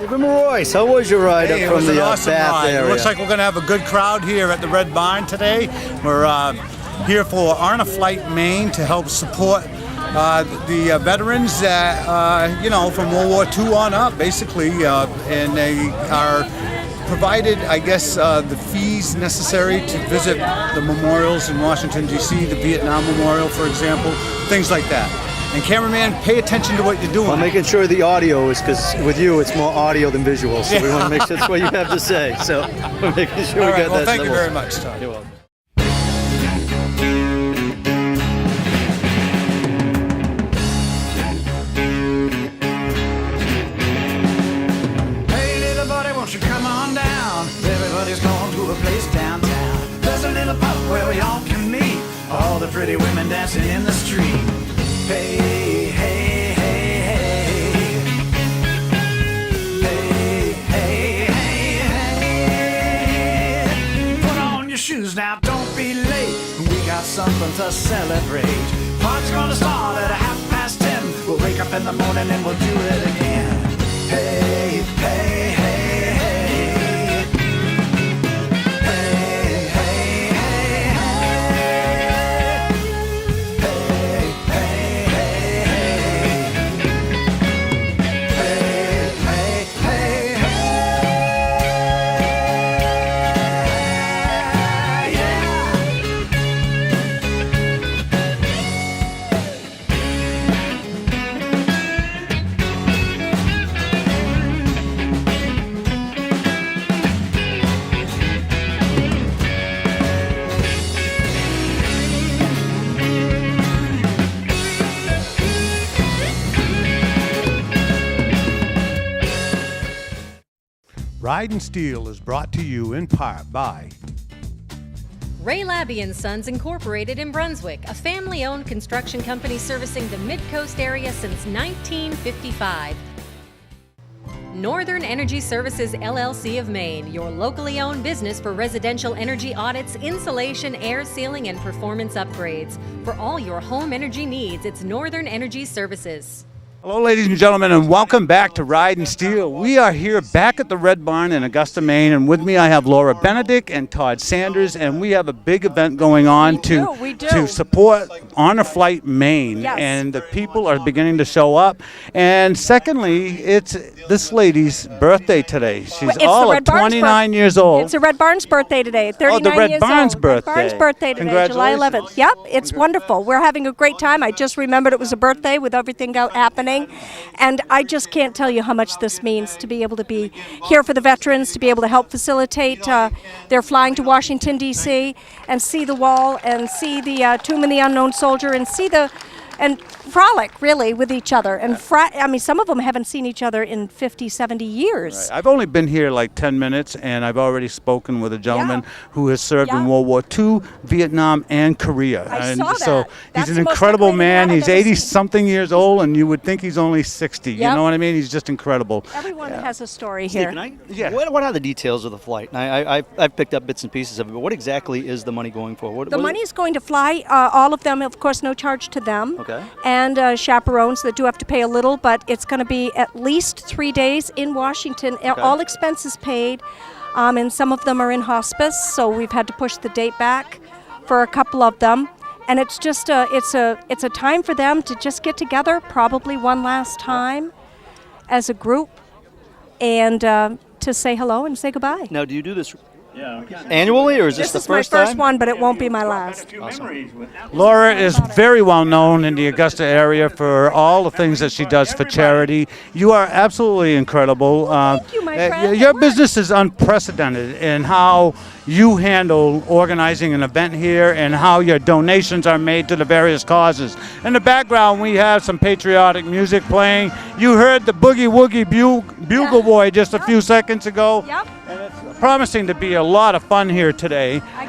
Royce, how was your ride Hey, up it from was the an awesome Bath ride. area? It looks like we're going to have a good crowd here at the Red Barn today. We're here for Honor Flight Maine to help support the veterans that, from World War II on up, basically, and they are provided, I guess, the fees necessary to visit the memorials in Washington, D.C., the Vietnam Memorial, for example, things like that. And cameraman, pay attention to what you're doing. I'm making sure the audio is, because with you it's more audio than visual, so we want to make sure that's what you have to say. So we're making sure we All right, get well, that. thank you very much, Todd. You're welcome. Hey, little buddy, won't you come on down? Everybody's going to a place downtown. There's a little pub where we all can meet. All the pretty women dancing in the street. Hey, hey, hey, hey. Hey, hey, hey, hey. Put on your shoes now, don't be late. We got something to celebrate. Party's gonna start at 10:30. We'll wake up in the morning and we'll do it again. Hey, hey, hey, hey. Hey, hey, hey, hey. Hey, hey, hey, hey. Hey, hey, hey, hey. Yeah. Ridin Steel is brought to you in part by Ray Labby & Sons Incorporated in Brunswick, a family-owned construction company servicing the Mid-Coast area since 1955. Northern Energy Services LLC of Maine, your locally owned business for residential energy audits, insulation, air sealing, and performance upgrades. For all your home energy needs, it's Northern Energy Services. Hello, ladies and gentlemen, and welcome back to Ridin Steel. We are here back at the Red Barn in Augusta, Maine, and with me I have Laura Benedict and Todd Sanders, and we have a big event going on to support Honor Flight Maine, Yes. and the people are beginning to show up. And secondly, it's this lady's birthday today. She's It's all the of Red Barn's 29 years old. It's the Red Barn's birthday today, 39 the Red years Barn's old. birthday. Red Barn's birthday today, July Congratulations. 11th. Yep, it's wonderful. We're having a great time. I just remembered it was a birthday with everything happening. And I just can't tell you how much this means to be able to be here for the veterans, to be able to help facilitate their flying to Washington, D.C., and see the wall and see the Tomb of the Unknown Soldier and see and frolic, really, with each other. And I mean, some of them haven't seen each other in 50, 70 years. I've only been here like 10 minutes, and I've already spoken with a gentleman who has served in World War II, Vietnam, and Korea. I and saw so that. he's That's an the most incredible decorated man. man I've He's ever 80-something years old, and you would think he's only 60. You Yep. know what I mean? He's just incredible. Everyone has a story Steve, here. can I? Yeah. What are the details of the flight? I've picked up bits and pieces of it, but what exactly is the money going for? The money is going to fly, all of them, of course, no charge to them. Okay. And chaperones that do have to pay a little, but it's going to be at least 3 days in Washington, all expenses paid, and some of them are in hospice, so we've had to push the date back for a couple of them. And it's just it's a time for them to just get together, probably one last time, as a group, and to say hello and say goodbye. Now, do you do this annually, or is this the This is my first first time? one, but it won't be my last. Laura is very well known in the Augusta area for all the things that she does for charity. You are absolutely incredible. Thank you, my friend. Your It works. business is unprecedented in how you handle organizing an event here and how your donations are made to the various causes. In the background, we have some patriotic music playing. You heard the Boogie Woogie Bugle Boy just a few seconds ago. Yep. And it's promising to be a lot of fun here today. I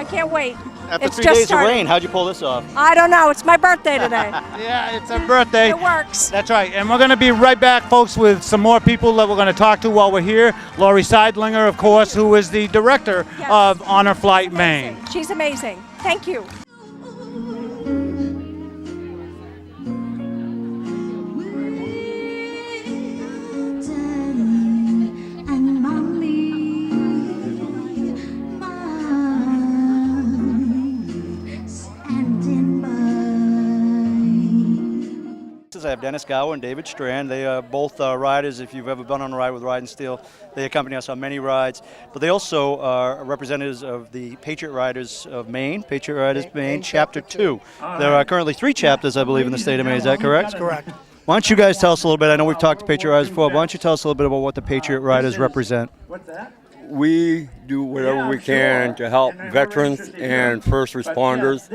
can't wait. After It's 3 just days starting. of rain, how'd you pull this off? I don't know. It's my birthday today. Yeah, it's a birthday. It works. That's right. And we're going to be right back, folks, with some more people that we're going to talk to while we're here. Lori Seidlinger, of course, who is the director of Honor Flight Maine. She's amazing. Thank you. I have Dennis Gower and David Strand. They are both riders. If you've ever been on a ride with Ridin Steel, they accompany us on many rides. But they also are representatives of the Patriot Riders of Maine, Patriot Riders Maine, Chapter 2. There are currently 3 chapters, I believe, in the state of Maine. Is that correct? That's correct. Why don't you guys tell us a little bit? I know we've talked to Patriot Riders before. Why don't you tell us a little bit about what the Patriot Riders represent? We do whatever we can to help veterans and first responders.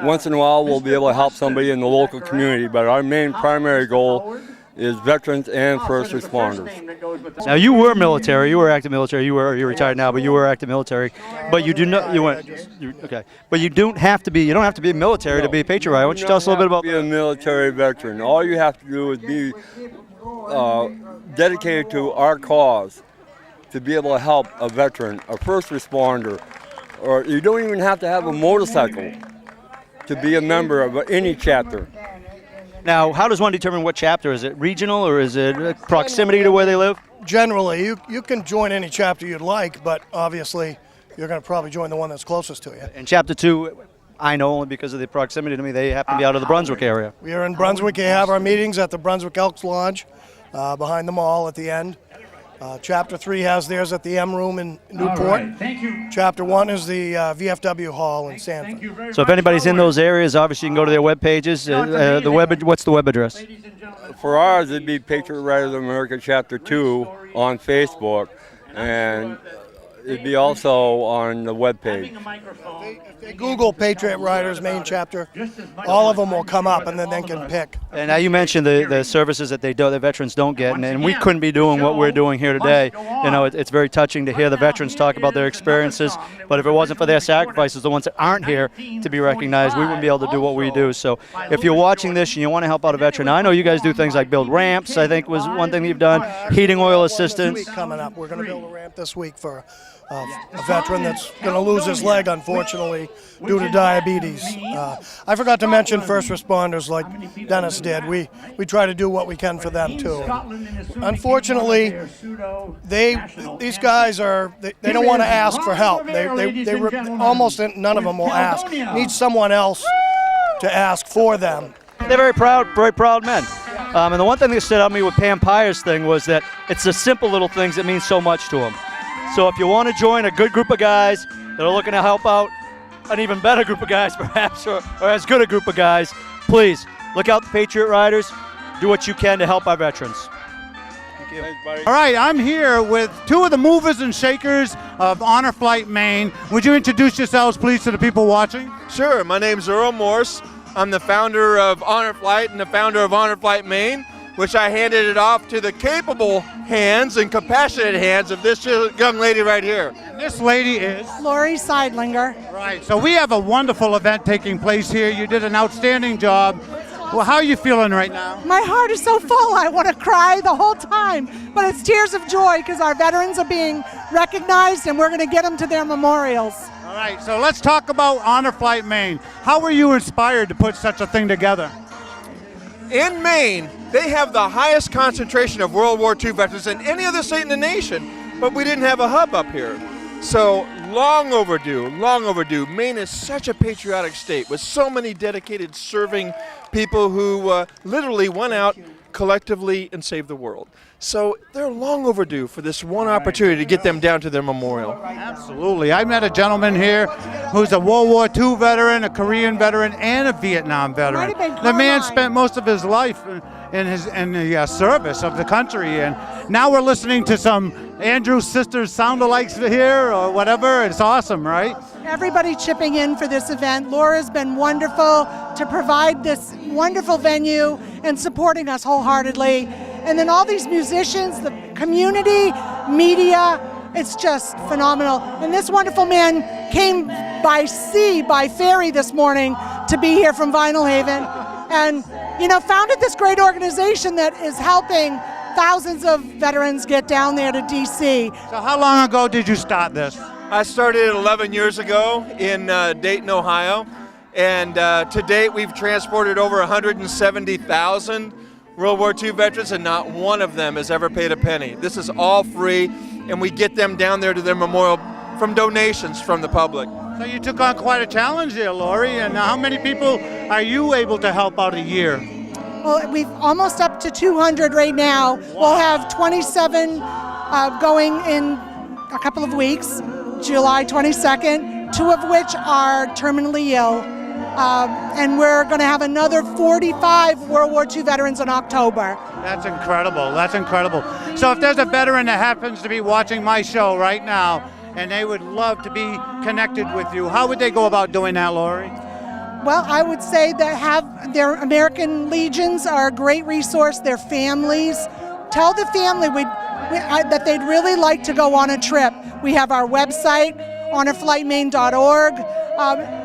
Once in a while, we'll be able to help somebody in the local community, but our main primary goal is veterans and first responders. Now, you were military. You were active military. You're retired now, but you were active military. But you do not. You went. Okay. But you don't have to be. You don't have to be military to be a Patriot Rider. Why don't you tell us a little bit about? Be a military veteran. All you have to do is be dedicated to our cause, to be able to help a veteran, a first responder, or you don't even have to have a motorcycle to be a member of any chapter. Now, how does one determine what chapter? Is it regional or is it proximity to where they live? Generally, you can join any chapter you'd like, but obviously you're going to probably join the one that's closest to you. And Chapter 2, I know only because of the proximity to me, they happen to be out of the Brunswick area. We are in Brunswick. We have our meetings at the Brunswick Elks Lodge behind the mall at the end. Chapter 3 has theirs at the M Room in Newport. Thank you. Chapter 1 is the VFW Hall in Sanford. So if anybody's in those areas, obviously you can go to their web pages. What's the web address? For ours, it'd be Patriot Riders of America Chapter 2 on Facebook, and it'd be also on the webpage. If they Google Patriot Riders Maine Chapter, all of them will come up, and then they can pick. And now you mentioned the services that the veterans don't get, and we couldn't be doing what we're doing here today. You know, it's very touching to hear the veterans talk about their experiences, but if it wasn't for their sacrifices, the ones that aren't here to be recognized, we wouldn't be able to do what we do. So if you're watching this and you want to help out a veteran, I know you guys do things like build ramps, I think was one thing you've done, heating oil assistance. This week coming up, we're going to build a ramp this week for a veteran that's going to lose his leg, unfortunately, due to diabetes. I forgot to mention first responders like Dennis did. We try to do what we can for them, too. Unfortunately, these guys they don't want to ask for help. Almost none of them will ask. Need someone else to ask for them. They're very proud men. And the one thing that stood out to me with Pam Pyre's thing was that it's the simple little things that mean so much to them. So if you want to join a good group of guys that are looking to help out an even better group of guys, perhaps, or as good a group of guys, please look out the Patriot Riders. Do what you can to help our veterans. Thank you. Thanks, buddy. All right, I'm here with 2 of the movers and shakers of Honor Flight Maine. Would you introduce yourselves, please, to the people watching? Sure, my name's Earl Morse. I'm the founder of Honor Flight and the founder of Honor Flight Maine, which I handed it off to the capable hands and compassionate hands of this young lady right here. And this lady is? Lori Seidlinger. Right, so we have a wonderful event taking place here. You did an outstanding job. Well, how are you feeling right now? My heart is so full, I want to cry the whole time. But it's tears of joy because our veterans are being recognized and we're going to get them to their memorials. All right, so let's talk about Honor Flight Maine. How were you inspired to put such a thing together? In Maine, they have the highest concentration of World War II veterans than any other state in the nation, but we didn't have a hub up here. So long overdue, long overdue. Maine is such a patriotic state with so many dedicated serving people who literally went out collectively and saved the world. So they're long overdue for this one opportunity to get them down to their memorial. Absolutely. I met a gentleman here who's a World War II veteran, a Korean veteran, and a Vietnam veteran. The man spent most of his life in the service of the country, and now we're listening to some Andrew Sisters sound-alikes here or whatever. It's awesome, right? Everybody chipping in for this event. Laura's been wonderful to provide this wonderful venue and supporting us wholeheartedly. And then all these musicians, the community, media, it's just phenomenal. And this wonderful man came by sea, by ferry this morning to be here from Vinyl Haven and, founded this great organization that is helping thousands of veterans get down there to D.C. So how long ago did you start this? I started 11 years ago in Dayton, Ohio, and to date we've transported over 170,000 World War II veterans, and not one of them has ever paid a penny. This is all free, and we get them down there to their memorial from donations from the public. So you took on quite a challenge here, Lori, and how many people are you able to help out a year? Well, we've almost up to 200 right now. We'll have 27 going in a couple of weeks, July 22nd, 2 of which are terminally ill. And we're going to have another 45 World War II veterans in October. That's incredible. That's incredible. So if there's a veteran that happens to be watching my show right now and they would love to be connected with you, how would they go about doing that, Lori? Well, I would say that have their American Legions are a great resource, their families. Tell the family that they'd really like to go on a trip. We have our website, honorflightmaine.org,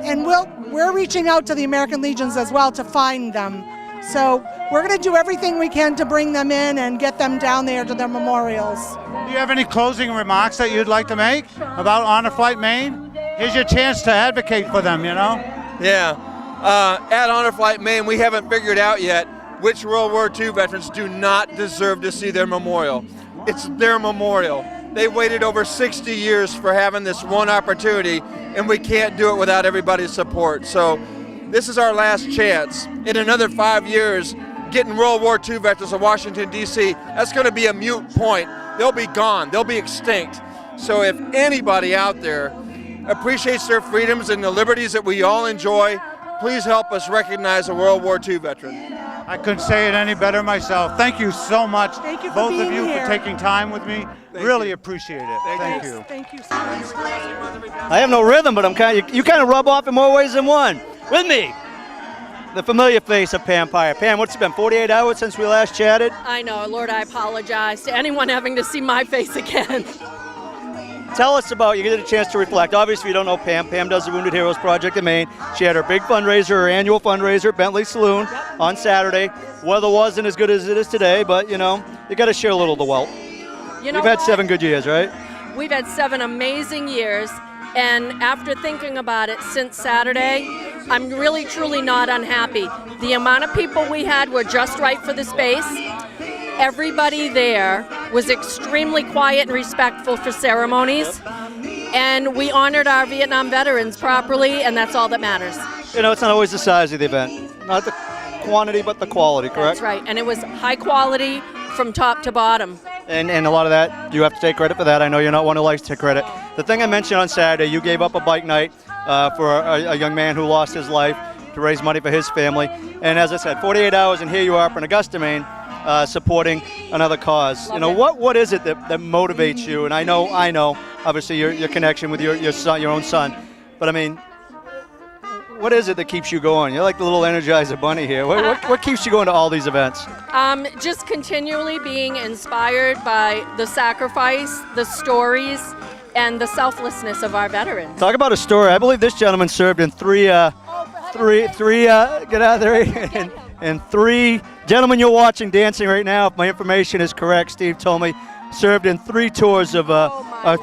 and we're reaching out to the American Legions as well to find them. So we're going to do everything we can to bring them in and get them down there to their memorials. Do you have any closing remarks that you'd like to make about Honor Flight Maine? Here's your chance to advocate for them, you know? Yeah. At Honor Flight Maine, we haven't figured out yet which World War II veterans do not deserve to see their memorial. It's their memorial. They waited over 60 years for having this one opportunity, and we can't do it without everybody's support. So this is our last chance. In another 5 years, getting World War II veterans to Washington, D.C., that's going to be a moot point. They'll be gone. They'll be extinct. So if anybody out there appreciates their freedoms and the liberties that we all enjoy, please help us recognize a World War II veteran. I couldn't say it any better myself. Thank you so much, Thank you for both being of you, here. for taking time with me. Really appreciate it. Thank you. Thank you so much. I have no rhythm, but you kind of rub off in more ways than one. With me, the familiar face of Pam Pyre. Pam, what's it been, 48 hours since we last chatted? I know, Lord, I apologize to anyone having to see my face again. Tell us about, you get a chance to reflect. Obviously, you don't know Pam. Pam does the Wounded Heroes Project in Maine. She had her big fundraiser, her annual fundraiser, Bentley Saloon, on Saturday. Weather wasn't as good as it is today, but, you know, you got to share a little of the wealth. You know You've had what? 7 good years, right? We've had 7 amazing years, and after thinking about it since Saturday, I'm really, truly not unhappy. The amount of people we had were just right for the space. Everybody there was extremely quiet and respectful for ceremonies, and we honored our Vietnam veterans properly, and that's all that matters. You know, it's not always the size of the event. Not the quantity, but the quality, correct? That's right, and it was high quality from top to bottom. And a lot of that, you have to take credit for that. I know you're not one who likes to take credit. The thing I mentioned on Saturday, you gave up a bike night for a young man who lost his life to raise money for his family. And as I said, 48 hours, and here you are up in Augusta, Maine, supporting another cause. You know, what is it that motivates you? And I know, obviously your connection with your son, your own son. But I mean, what is it that keeps you going? You're like the little Energizer bunny here. What keeps you going to all these events? Just continually being inspired by the sacrifice, the stories, and the selflessness of our veterans. Talk about a story. I believe this gentleman served in three and 3 gentlemen you're watching dancing right now, if my information is correct, Steve told me, served in 3 tours of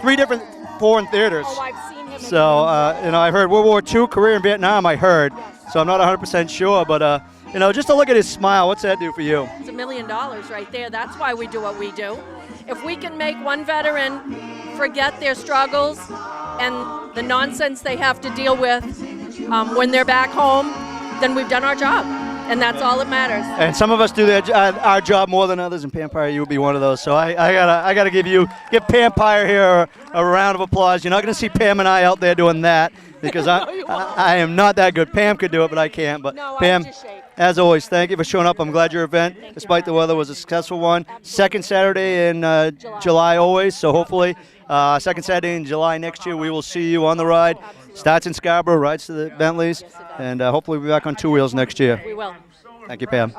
3 different foreign theaters. Oh, I've seen him. So, you know, I heard World War II, career in Vietnam, I heard. So I'm not 100% sure, but, you know, just to look at his smile, what's that do for you? It's $1 million right there. That's why we do what we do. If we can make one veteran forget their struggles and the nonsense they have to deal with when they're back home, then we've done our job. And that's all that matters. And some of us do our job more than others, and Pam Pyre, you would be one of those. So I gotta give Pam Pyre here a round of applause. You're not gonna see Pam and I out there doing that because I am not that good. Pam could do it, but I can't. But No, Pam, just shake. as always, thank you for showing up. I'm glad your event, despite the weather, was a successful one. Second Saturday in July always. So hopefully, second Saturday in July next year, we will see you on the ride. Starts in Scarborough, rides to the Bentleys, and hopefully we'll be back on 2 wheels next year. We will. Thank you, Pam.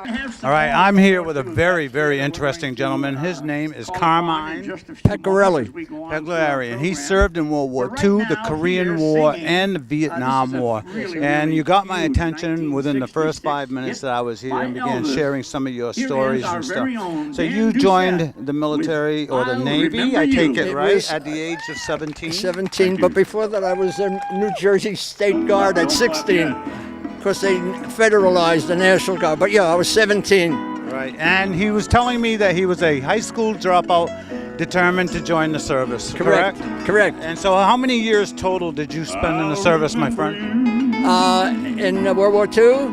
All right, I'm here with a very, very interesting gentleman. His name is Carmine Peglari, and he served in World War II, the Korean War, and the Vietnam War. And you got my attention within the first 5 minutes that I was here and began sharing some of your stories and stuff. So you joined the military or the Navy, I take it, right, at the age of 17? 17, but before that I was in New Jersey State Guard at 16. Because they federalized the National Guard. But yeah, I was 17. Right, and he was telling me that he was a high school dropout determined to join the service, correct? Correct. And so how many years total did you spend in the service, my friend? In World War II,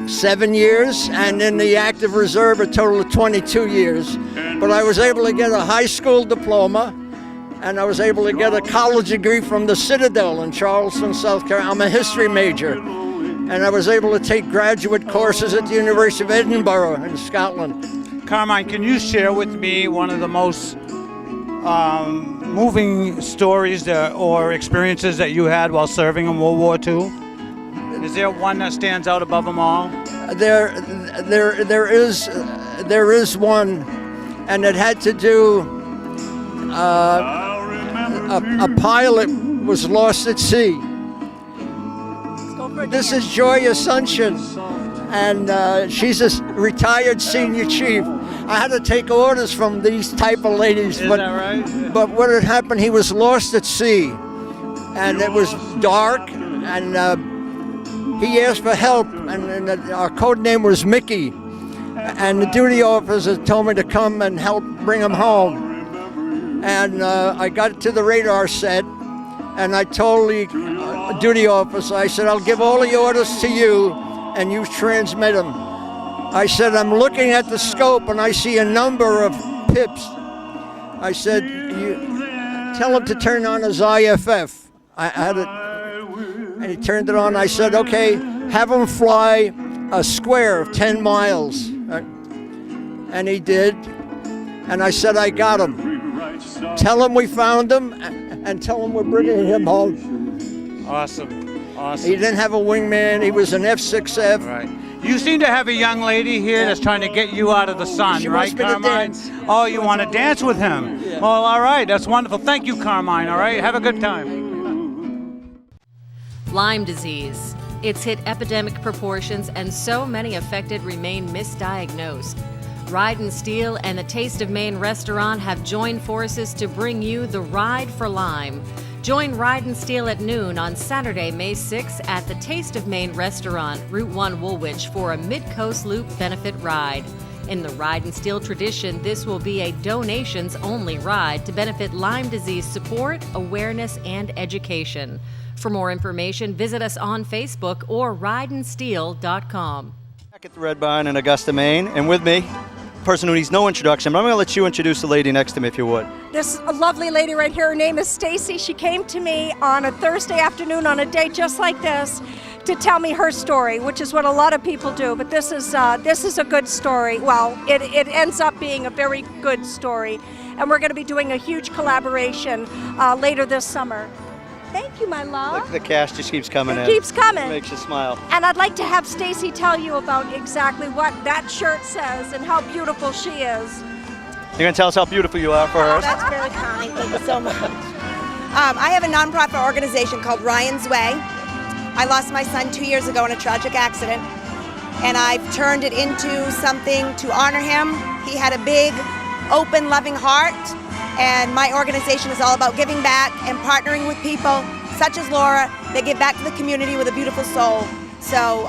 7 years, and in the active reserve a total of 22 years. But I was able to get a high school diploma, and I was able to get a college degree from the Citadel in Charleston, South Carolina. I'm a history major, and I was able to take graduate courses at the University of Edinburgh in Scotland. Carmine, can you share with me one of the most moving stories or experiences that you had while serving in World War II? Is there one that stands out above them all? There is one, and it had to do. A pilot was lost at sea. This is Joy Assumption, and she's a retired senior chief. I had to take orders from these type of ladies. Is that right? But what had happened, he was lost at sea, and it was dark, and he asked for help, and our code name was Mickey, and the duty officer told me to come and help bring him home. And I got to the radar set, and I told the duty officer, I said, I'll give all the orders to you, and you transmit them. I said, I'm looking at the scope, and I see a number of pips. I said, tell him to turn on his IFF. I had it, and he turned it on. I said, okay, have him fly a square of 10 miles. And he did, and I said, I got him. Tell him we found him, and tell him we're bringing him home. Awesome. He didn't have a wingman. He was an F6F. Right. You seem to have a young lady here that's trying to get you out of the sun, right, Carmine? Oh, you want to dance with him? Yeah. Well, all right. That's wonderful. Thank you, Carmine. All right. Have a good time. Lyme disease. It's hit epidemic proportions, and so many affected remain misdiagnosed. Ridin Steel and the Taste of Maine restaurant have joined forces to bring you the Ride for Lyme. Join Ridin Steel at noon on Saturday, May 6th at the Taste of Maine restaurant, Route 1 Woolwich, for a Mid-Coast Loop benefit ride. In the Ridin Steel tradition, this will be a donations-only ride to benefit Lyme disease support, awareness, and education. For more information, visit us on Facebook or ridinsteel.com. Back at the Red Barn in Augusta, Maine, and with me, a person who needs no introduction, but I'm going to let you introduce the lady next to me, if you would. This is a lovely lady right here. Her name is Stacy. She came to me on a Thursday afternoon on a day just like this to tell me her story, which is what a lot of people do. But this is a good story. Well, it ends up being a very good story, and we're going to be doing a huge collaboration later this summer. Thank you, my love. The cash just keeps coming in. It keeps coming. It makes you smile. And I'd like to have Stacy tell you about exactly what that shirt says and how beautiful she is. You're going to tell us how beautiful you are first. That's very kind. Thank you so much. I have a nonprofit organization called Ryan's Way. I lost my son 2 years ago in a tragic accident, and I've turned it into something to honor him. He had a big, open, loving heart. And my organization is all about giving back and partnering with people such as Laura that give back to the community with a beautiful soul. So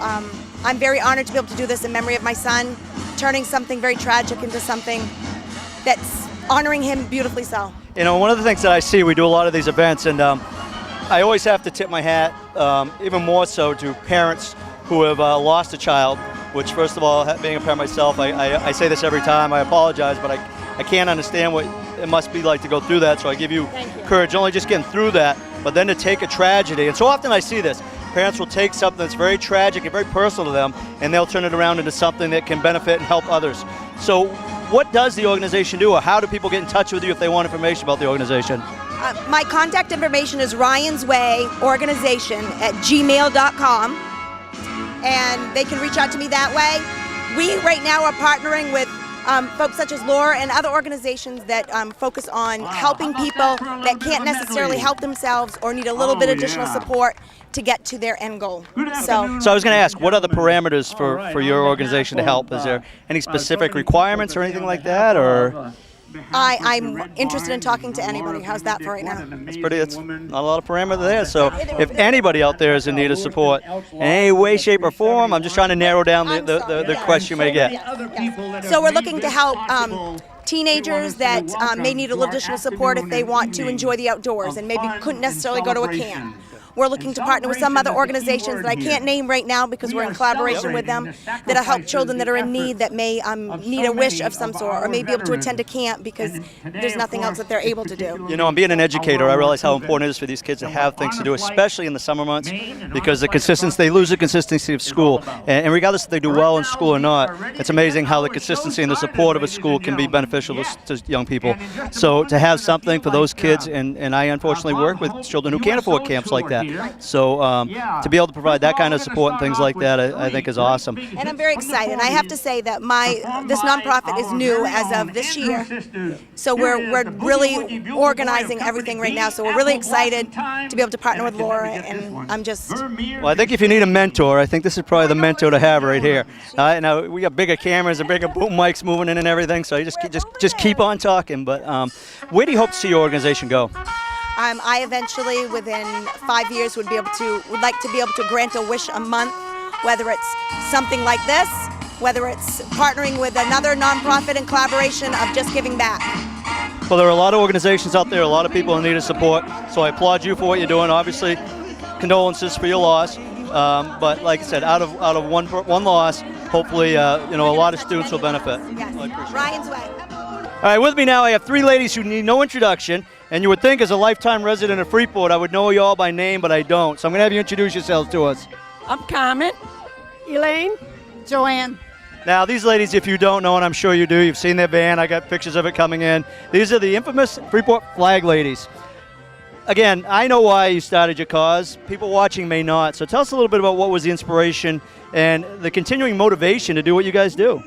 I'm very honored to be able to do this in memory of my son, turning something very tragic into something that's honoring him beautifully so. You know, one of the things that I see, we do a lot of these events, and I always have to tip my hat, even more so to parents who have lost a child, which first of all, being a parent myself, I say this every time, I apologize, but I can't understand what it must be like to go through that, so I give you courage, only just getting through that, but then to take a tragedy, and so often I see this, parents will take something that's very tragic and very personal to them, and they'll turn it around into something that can benefit and help others. So what does the organization do, or how do people get in touch with you if they want information about the organization? My contact information is Ryan's Way Organization at gmail.com, and they can reach out to me that way. We right now are partnering with folks such as Laura and other organizations that focus on helping people that can't necessarily help themselves or need a little bit additional support to get to their end goal. So I was going to ask, what are the parameters for your organization to help? Is there any specific requirements or anything like that, or? I'm interested in talking to anybody. How's that for right now? It's not a lot of parameter there. So if anybody out there is in need of support in any way, shape, or form, I'm just trying to narrow down the question you may get. So we're looking to help teenagers that may need a little additional support if they want to enjoy the outdoors and maybe couldn't necessarily go to a camp. we're looking to partner with some other organizations that I can't name right now because we're in collaboration with them that'll help children that are in need that may need a wish of some sort or may be able to attend a camp because there's nothing else that they're able to do. You know, I'm being an educator. I realize how important it is for these kids to have things to do, especially in the summer months, because they lose the consistency of school. And regardless if they do well in school or not, it's amazing how the consistency and the support of a school can be beneficial to young people. So to have something for those kids, and I unfortunately work with children who can't afford camps like that. So to be able to provide that kind of support and things like that, I think is awesome. And I'm very excited. I have to say that this nonprofit is new as of this year. So we're really organizing everything right now. So we're really excited to be able to partner with Laura, and I'm just... Well, I think if you need a mentor, I think this is probably the mentor to have right here. Now we got bigger cameras and bigger boom mics moving in and everything, so you just keep on talking. But where do you hope to see your organization go? I eventually, within 5 years, would like to be able to grant a wish a month, whether it's something like this, whether it's partnering with another nonprofit in collaboration of just giving back. Well, there are a lot of organizations out there, a lot of people in need of support, so I applaud you for what you're doing. Obviously, condolences for your loss, but like I said, out of one loss, hopefully, a lot of students will benefit. Yes, Ryan's way. All right, with me now, I have three ladies who need no introduction, and you would think as a lifetime resident of Freeport, I would know you all by name, but I don't. So I'm going to have you introduce yourselves to us. I'm Carmen. Elaine. Joanne. Now, these ladies, if you don't know, and I'm sure you do, you've seen their van. I got pictures of it coming in. These are the infamous Freeport flag ladies. Again, I know why you started your cause. People watching may not. So tell us a little bit about what was the inspiration and the continuing motivation to do what you guys do.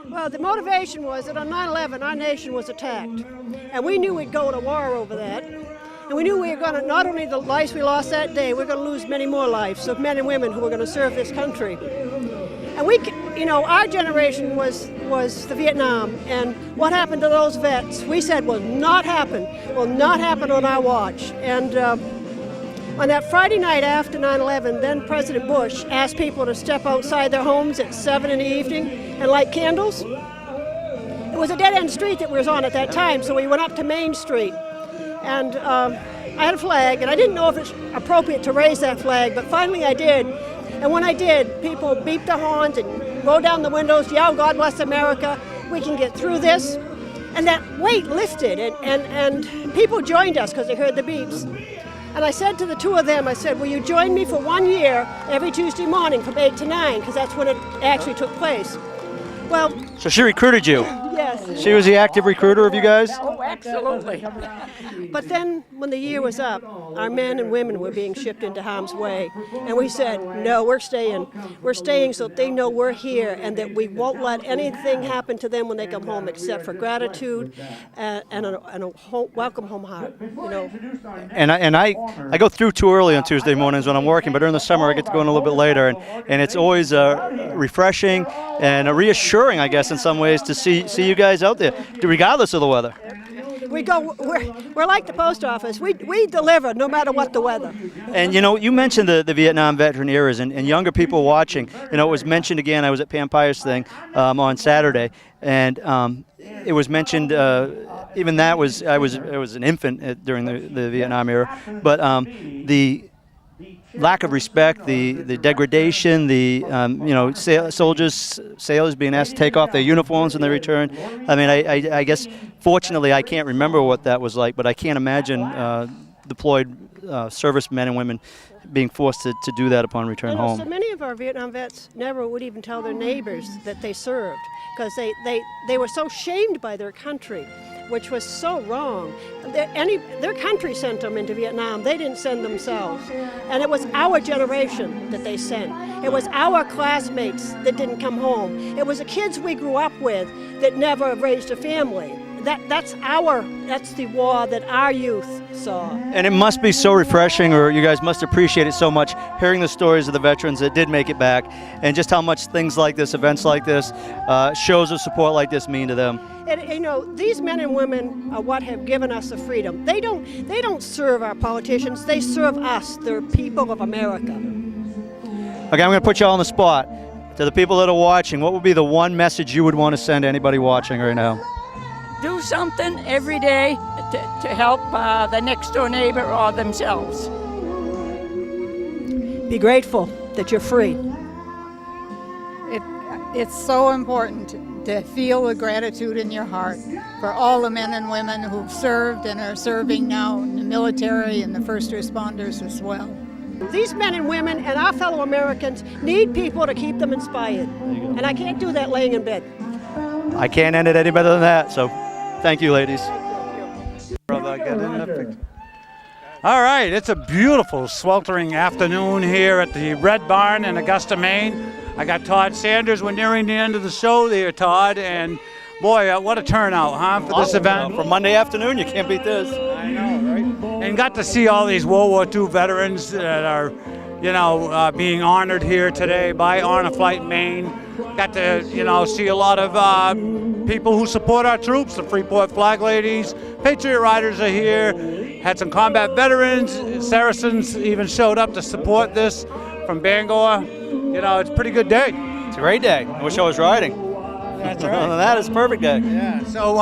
Well, the motivation was that on 9/11, our nation was attacked. And we knew we'd go to war over that. And we knew we were going to, not only the lives we lost that day, we're going to lose many more lives of men and women who were going to serve this country. And our generation was the Vietnam, and what happened to those vets, we said will not happen on our watch. And on that Friday night after 9/11, then President Bush asked people to step outside their homes at 7 in the evening and light candles. It was a dead-end street that we was on at that time, so we went up to Main Street. And I had a flag, and I didn't know if it's appropriate to raise that flag, but finally I did. And when I did, people beeped their horns and rolled down the windows, yelled, "God bless America, we can get through this." And that weight lifted, and people joined us because they heard the beeps. And I said to the two of them, I said, "Will you join me for 1 year every Tuesday morning from 8 to 9, because that's when it actually took place." Well, so she recruited you? Yes. She was the active recruiter of you guys? Oh, absolutely. But then when the year was up, our men and women were being shipped into harm's way. And we said, no, we're staying. We're staying so that they know we're here and that we won't let anything happen to them when they come home except for gratitude and a welcome home heart. And I go through too early on Tuesday mornings when I'm working, but during the summer I get to go in a little bit later. And it's always refreshing and reassuring, I guess, in some ways, to see you guys out there, regardless of the weather. We're like the post office. We deliver no matter what the weather. And you mentioned the Vietnam veteran eras and younger people watching. It was mentioned again. I was at Pam Pire's thing on Saturday, and it was mentioned. Even that was I was an infant during the Vietnam era, but the lack of respect, the degradation, the sailors being asked to take off their uniforms when they return. I mean, I guess fortunately I can't remember what that was like, but I can't imagine deployed servicemen and women being forced to do that upon return home. So many of our Vietnam vets never would even tell their neighbors that they served because they were so shamed by their country, which was so wrong. Their country sent them into Vietnam. They didn't send themselves. And it was our generation that they sent. It was our classmates that didn't come home. It was the kids we grew up with that never raised a family. That's the war that our youth saw. And it must be so refreshing, or you guys must appreciate it so much, hearing the stories of the veterans that did make it back, and just how much things like this, events like this, shows of support like this mean to them. And these men and women are what have given us the freedom. They don't serve our politicians. They serve us. They're people of America. Okay, I'm going to put you all on the spot. To the people that are watching, what would be the one message you would want to send to anybody watching right now? Do something every day to help the next door neighbor or themselves. be grateful that you're free. It's so important to feel the gratitude in your heart for all the men and women who've served and are serving now in the military and the first responders as well. These men and women and our fellow Americans need people to keep them inspired. And I can't do that laying in bed. I can't end it any better than that, so thank you, ladies. All right, it's a beautiful, sweltering afternoon here at the Red Barn in Augusta, Maine. I got Todd Sanders. We're nearing the end of the show there, Todd, and boy, what a turnout, huh, for this event. For Monday afternoon, you can't beat this. I know, right? And got to see all these World War II veterans that are, being honored here today by Honor Flight Maine. Got to, see a lot of people who support our troops. The Freeport Flag Ladies, Patriot Riders are here. Had some combat veterans. Saracens even showed up to support this from Bangor. It's a pretty good day. It's a great day. I wish I was riding. That's right. That is a perfect day. Yeah. So,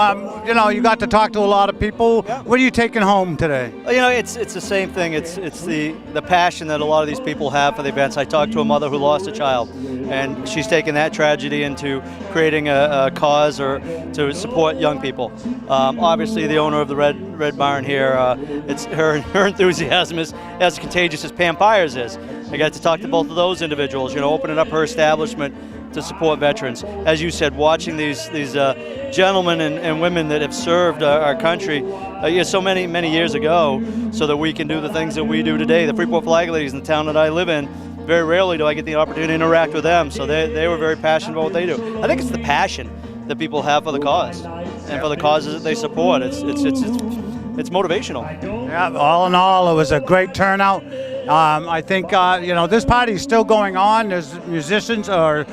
you got to talk to a lot of people. Yeah. What are you taking home today? It's the same thing. It's the passion that a lot of these people have for the events. I talked to a mother who lost a child, and she's taken that tragedy into creating a cause or to support young people. Obviously, the owner of the Red Barn here, it's her enthusiasm is as contagious as Pam Pyers is. I got to talk to both of those individuals. Opening up her establishment to support veterans. As you said, watching these gentlemen and women that have served our country so many years ago, so that we can do the things that we do today. The Freeport Flag Ladies in the town that I live in, very rarely do I get the opportunity to interact with them, so they were very passionate about what they do. I think it's the passion that people have for the cause and for the causes that they support. It's motivational. Yeah, all in all, it was a great turnout. I think this party is still going on. There's musicians or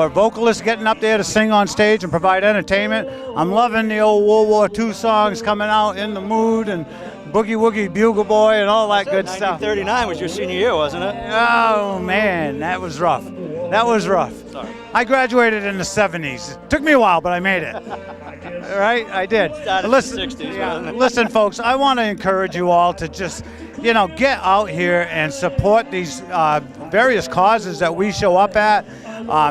vocalists getting up there to sing on stage and provide entertainment. I'm loving the old World War II songs coming out, In the Mood and Boogie Woogie Bugle Boy and all that good stuff. 1939 was your senior year, wasn't it? Oh man, that was rough. Sorry. I graduated in the 70s. It took me a while, but I made it. Right? I did. Listen, in the 60s, wasn't it? Listen, folks, I want to encourage you all to just, get out here and support these various causes that we show up at.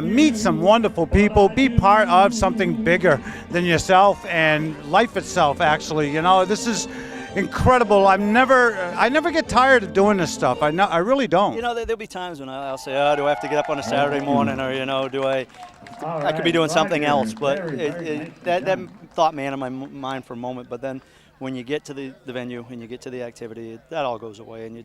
Meet some wonderful people. Be part of something bigger than yourself and life itself, actually. This is incredible. I never get tired of doing this stuff. I really don't. There'll be times when I'll say, do I have to get up on a Saturday morning, or do I could be doing something else. But that thought man in my mind for a moment. But then when you get to the venue and you get to the activity, that all goes away, and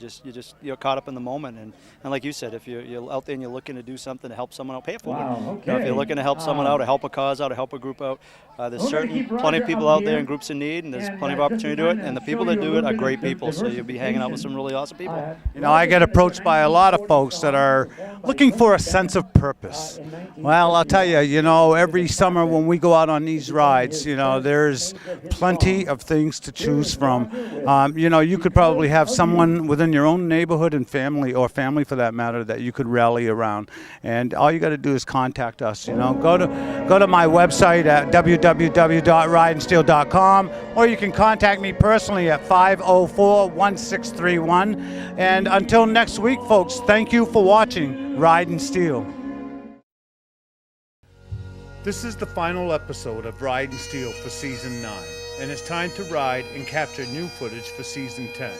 you're caught up in the moment. And like you said, if you're out there and you're looking to do something to help someone out, pay it forward. If you're looking to help someone out, or help a cause out, or help a group out, there's plenty of people out there in groups in need, and there's plenty of opportunity to do it. And the people that do it are great people, so you'll be hanging out with some really awesome people. I get approached by a lot of folks that are looking for a sense of purpose. Well, I'll tell you, every summer when we go out on these rides, there's plenty of things to choose from. You could probably have someone within your own neighborhood and family for that matter, that you could rally around. And all you got to do is contact us. Go to my website at www.ridinsteel.com, or you can contact me personally at 504-1631. And until next week, folks, thank you for watching Ride and Steel. This is the final episode of Ride and Steel for Season 9, and it's time to ride and capture new footage for Season 10.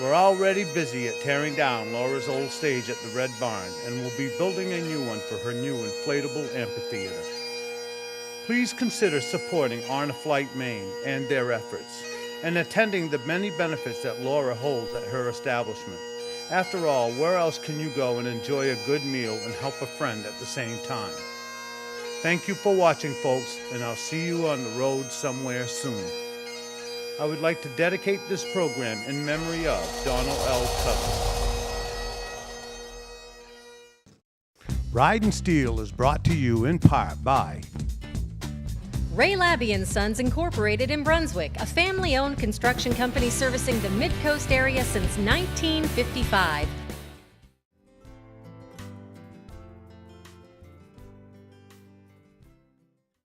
We're already busy at tearing down Laura's old stage at the Red Barn, and we'll be building a new one for her new inflatable amphitheater. Please consider supporting Honor Flight Maine and their efforts, and attending the many benefits that Laura holds at her establishment. After all, where else can you go and enjoy a good meal and help a friend at the same time? Thank you for watching, folks, and I'll see you on the road somewhere soon. I would like to dedicate this program in memory of Donald L. Cutler. Ride and Steel is brought to you in part by Ray Labby & Sons Incorporated in Brunswick, a family-owned construction company servicing the Mid-Coast area since 1955.